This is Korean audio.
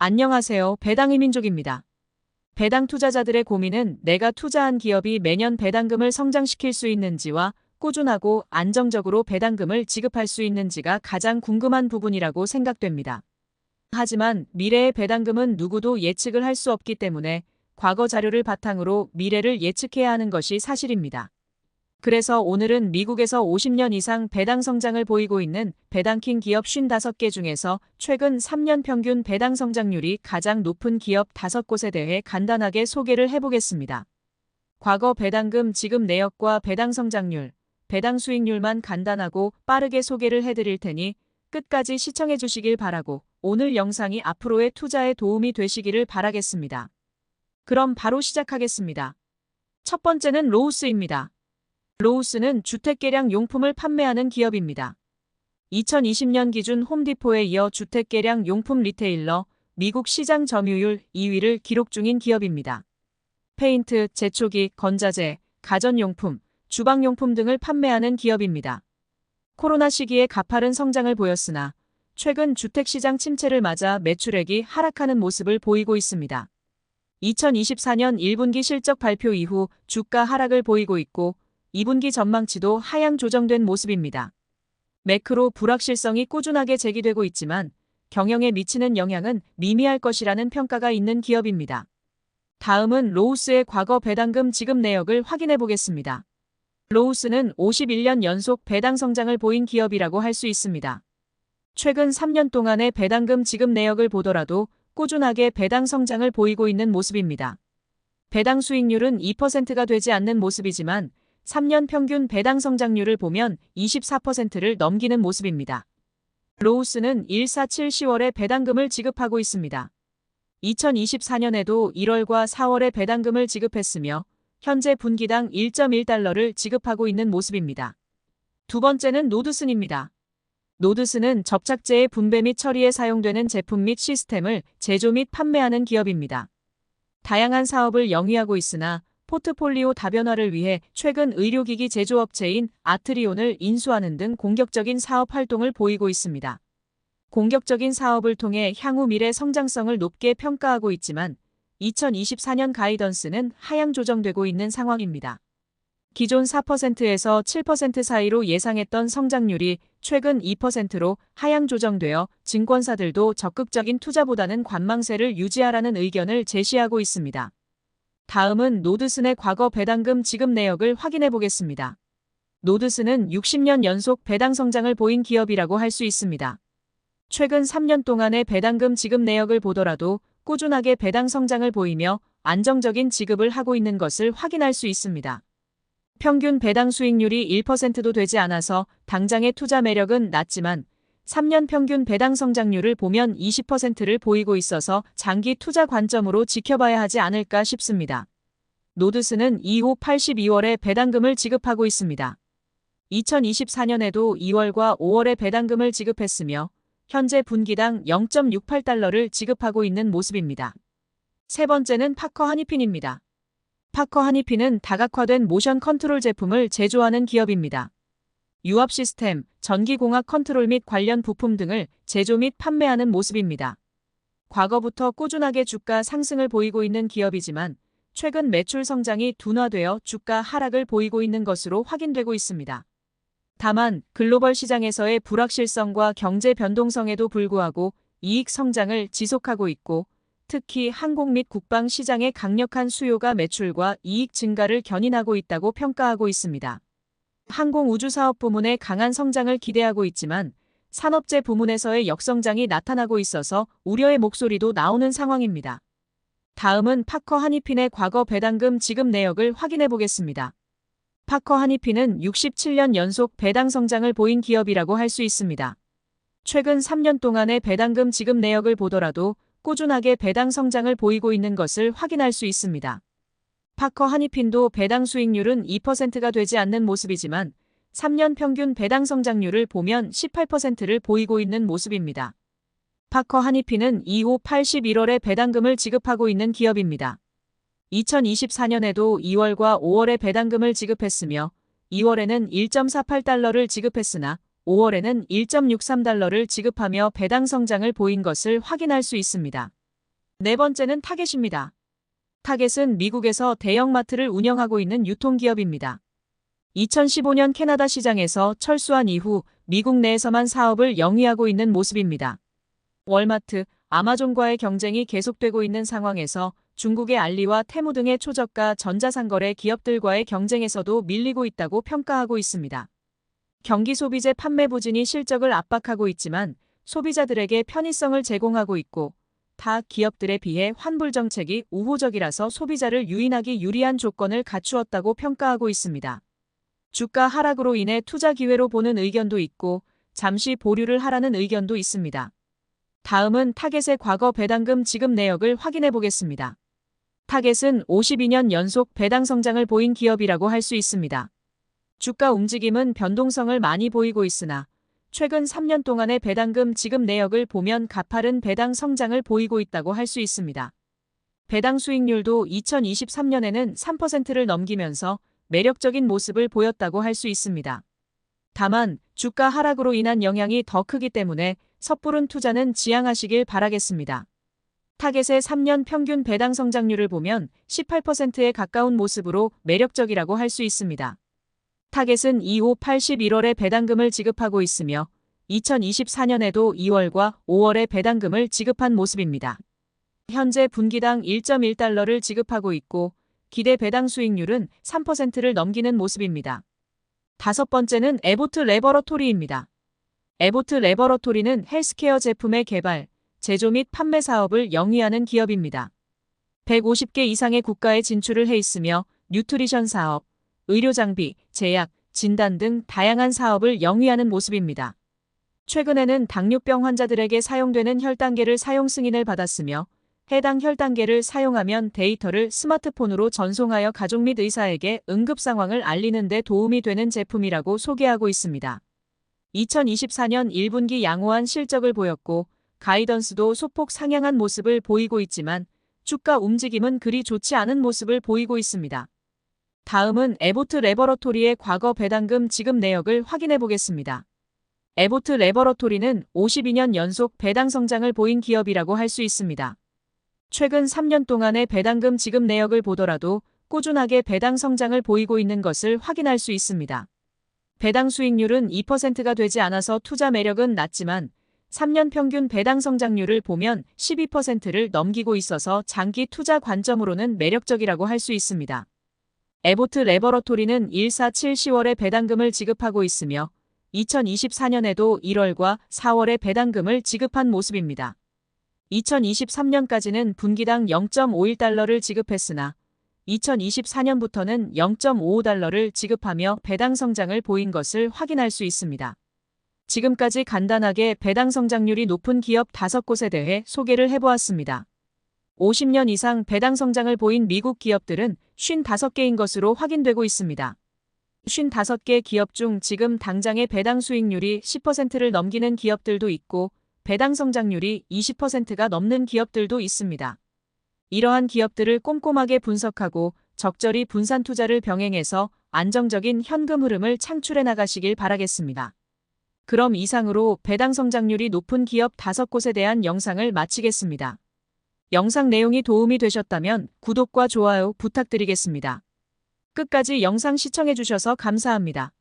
안녕하세요. 배당의 민족입니다. 배당 투자자들의 고민은 내가 투자한 기업이 매년 배당금을 성장시킬 수 있는지와 꾸준하고 안정적으로 배당금을 지급할 수 있는지가 가장 궁금한 부분이라고 생각됩니다. 하지만 미래의 배당금은 누구도 예측을 할 수 없기 때문에 과거 자료를 바탕으로 미래를 예측해야 하는 것이 사실입니다. 그래서 오늘은 미국에서 50년 이상 배당 성장을 보이고 있는 배당킹 기업 55개 중에서 최근 3년 평균 배당 성장률이 가장 높은 기업 5곳에 대해 간단하게 소개를 해보겠습니다. 과거 배당금 지급 내역과 배당 성장률, 배당 수익률만 간단하고 빠르게 소개를 해드릴 테니 끝까지 시청해 주시길 바라고 오늘 영상이 앞으로의 투자에 도움이 되시기를 바라겠습니다. 그럼 바로 시작하겠습니다. 첫 번째는 로우스입니다. 로우스는 주택개량 용품을 판매하는 기업입니다. 2020년 기준 홈디포에 이어 주택개량 용품 리테일러 미국 시장 점유율 2위를 기록 중인 기업입니다. 페인트, 제초기, 건자재, 가전용품, 주방용품 등을 판매하는 기업입니다. 코로나 시기에 가파른 성장을 보였으나 최근 주택시장 침체를 맞아 매출액이 하락하는 모습을 보이고 있습니다. 2024년 1분기 실적 발표 이후 주가 하락을 보이고 있고 2분기 전망치도 하향 조정된 모습입니다. 매크로 불확실성이 꾸준하게 제기되고 있지만 경영에 미치는 영향은 미미할 것이라는 평가가 있는 기업입니다. 다음은 로우스의 과거 배당금 지급 내역을 확인해 보겠습니다. 로우스는 51년 연속 배당 성장을 보인 기업이라고 할 수 있습니다. 최근 3년 동안의 배당금 지급 내역을 보더라도 꾸준하게 배당 성장을 보이고 있는 모습입니다. 배당 수익률은 2%가 되지 않는 모습이지만 3년 평균 배당 성장률을 보면 24%를 넘기는 모습입니다. 로우스는 147 10월에 배당금을 지급하고 있습니다. 2024년에도 1월과 4월에 배당금을 지급했으며 현재 분기당 1.1달러를 지급하고 있는 모습입니다. 두 번째는 노드슨입니다. 노드슨은 접착제의 분배 및 처리에 사용되는 제품 및 시스템을 제조 및 판매하는 기업입니다. 다양한 사업을 영위하고 있으나 포트폴리오 다변화를 위해 최근 의료기기 제조업체인 아트리온을 인수하는 등 공격적인 사업 활동을 보이고 있습니다. 공격적인 사업을 통해 향후 미래 성장성을 높게 평가하고 있지만 2024년 가이던스는 하향 조정되고 있는 상황입니다. 기존 4%에서 7% 사이로 예상했던 성장률이 최근 2%로 하향 조정되어 증권사들도 적극적인 투자보다는 관망세를 유지하라는 의견을 제시하고 있습니다. 다음은 노드슨의 과거 배당금 지급 내역을 확인해 보겠습니다. 노드슨은 60년 연속 배당 성장을 보인 기업이라고 할 수 있습니다. 최근 3년 동안의 배당금 지급 내역을 보더라도 꾸준하게 배당 성장을 보이며 안정적인 지급을 하고 있는 것을 확인할 수 있습니다. 평균 배당 수익률이 1%도 되지 않아서 당장의 투자 매력은 낮지만 3년 평균 배당 성장률을 보면 20%를 보이고 있어서 장기 투자 관점으로 지켜봐야 하지 않을까 싶습니다. 노드슨은 이후 82월에 배당금을 지급하고 있습니다. 2024년에도 2월과 5월에 배당금을 지급했으며 현재 분기당 0.68달러를 지급하고 있는 모습입니다. 세 번째는 파커 하니핀입니다. 파커 하니핀은 다각화된 모션 컨트롤 제품을 제조하는 기업입니다. 유압 시스템, 전기공학 컨트롤 및 관련 부품 등을 제조 및 판매하는 모습입니다. 과거부터 꾸준하게 주가 상승을 보이고 있는 기업이지만 최근 매출 성장이 둔화되어 주가 하락을 보이고 있는 것으로 확인되고 있습니다. 다만 글로벌 시장에서의 불확실성과 경제 변동성에도 불구하고 이익 성장을 지속하고 있고 특히 항공 및 국방 시장의 강력한 수요가 매출과 이익 증가를 견인하고 있다고 평가하고 있습니다. 항공우주사업 부문의 강한 성장을 기대하고 있지만 산업재 부문에서의 역성장이 나타나고 있어서 우려의 목소리도 나오는 상황입니다. 다음은 파커 하니핀의 과거 배당금 지급 내역을 확인해 보겠습니다. 파커 하니핀은 67년 연속 배당 성장을 보인 기업이라고 할 수 있습니다. 최근 3년 동안의 배당금 지급 내역을 보더라도 꾸준하게 배당 성장을 보이고 있는 것을 확인할 수 있습니다. 파커 하니핀도 배당 수익률은 2%가 되지 않는 모습이지만 3년 평균 배당 성장률을 보면 18%를 보이고 있는 모습입니다. 파커 하니핀은 이후 81월에 배당금을 지급하고 있는 기업입니다. 2024년에도 2월과 5월에 배당금을 지급했으며 2월에는 1.48달러를 지급했으나 5월에는 1.63달러를 지급하며 배당 성장을 보인 것을 확인할 수 있습니다. 네 번째는 타겟입니다. 타겟은 미국에서 대형마트를 운영하고 있는 유통기업입니다. 2015년 캐나다 시장에서 철수한 이후 미국 내에서만 사업을 영위하고 있는 모습입니다. 월마트, 아마존과의 경쟁이 계속되고 있는 상황에서 중국의 알리와 테무 등의 초저가 전자상거래 기업들과의 경쟁에서도 밀리고 있다고 평가하고 있습니다. 경기 소비재 판매 부진이 실적을 압박하고 있지만 소비자들에게 편의성을 제공하고 있고 타 기업들에 비해 환불 정책이 우호적이라서 소비자를 유인하기 유리한 조건을 갖추었다고 평가하고 있습니다. 주가 하락으로 인해 투자 기회로 보는 의견도 있고 잠시 보류를 하라는 의견도 있습니다. 다음은 타겟의 과거 배당금 지급 내역을 확인해 보겠습니다. 타겟은 52년 연속 배당 성장을 보인 기업이라고 할 수 있습니다. 주가 움직임은 변동성을 많이 보이고 있으나 최근 3년 동안의 배당금 지급 내역을 보면 가파른 배당 성장을 보이고 있다고 할 수 있습니다. 배당 수익률도 2023년에는 3%를 넘기면서 매력적인 모습을 보였다고 할 수 있습니다. 다만 주가 하락으로 인한 영향이 더 크기 때문에 섣부른 투자는 지양하시길 바라겠습니다. 타겟의 3년 평균 배당 성장률을 보면 18%에 가까운 모습으로 매력적이라고 할 수 있습니다. 타겟은 2581월에 배당금을 지급하고 있으며 2024년에도 2월과 5월에 배당금을 지급한 모습입니다. 현재 분기당 1.1달러를 지급하고 있고 기대 배당 수익률은 3%를 넘기는 모습입니다. 다섯 번째는 에보트 레버러토리입니다. 에보트 레버러토리는 헬스케어 제품의 개발, 제조 및 판매 사업을 영위하는 기업입니다. 150개 이상의 국가에 진출을 해 있으며 뉴트리션 사업, 의료장비, 제약, 진단 등 다양한 사업을 영위하는 모습입니다. 최근에는 당뇨병 환자들에게 사용되는 혈당계를 사용 승인을 받았으며 해당 혈당계를 사용하면 데이터를 스마트폰으로 전송하여 가족 및 의사에게 응급 상황을 알리는 데 도움이 되는 제품이라고 소개하고 있습니다. 2024년 1분기 양호한 실적을 보였고 가이던스도 소폭 상향한 모습을 보이고 있지만 주가 움직임은 그리 좋지 않은 모습을 보이고 있습니다. 다음은 에보트 레버러토리의 과거 배당금 지급 내역을 확인해 보겠습니다. 에보트 레버러토리는 52년 연속 배당 성장을 보인 기업이라고 할 수 있습니다. 최근 3년 동안의 배당금 지급 내역을 보더라도 꾸준하게 배당 성장을 보이고 있는 것을 확인할 수 있습니다. 배당 수익률은 2%가 되지 않아서 투자 매력은 낮지만 3년 평균 배당 성장률을 보면 12%를 넘기고 있어서 장기 투자 관점으로는 매력적이라고 할 수 있습니다. 에보트 레버러토리는 147 10월에 배당금을 지급하고 있으며 2024년에도 1월과 4월에 배당금을 지급한 모습입니다. 2023년까지는 분기당 0.51달러를 지급했으나 2024년부터는 0.55달러를 지급하며 배당 성장을 보인 것을 확인할 수 있습니다. 지금까지 간단하게 배당 성장률이 높은 기업 5곳에 대해 소개를 해보았습니다. 50년 이상 배당 성장을 보인 미국 기업들은 55개인 것으로 확인되고 있습니다. 55개 기업 중 지금 당장의 배당 수익률이 10%를 넘기는 기업들도 있고 배당 성장률이 20%가 넘는 기업들도 있습니다. 이러한 기업들을 꼼꼼하게 분석하고 적절히 분산 투자를 병행해서 안정적인 현금 흐름을 창출해 나가시길 바라겠습니다. 그럼 이상으로 배당 성장률이 높은 기업 5곳에 대한 영상을 마치겠습니다. 영상 내용이 도움이 되셨다면 구독과 좋아요 부탁드리겠습니다. 끝까지 영상 시청해 주셔서 감사합니다.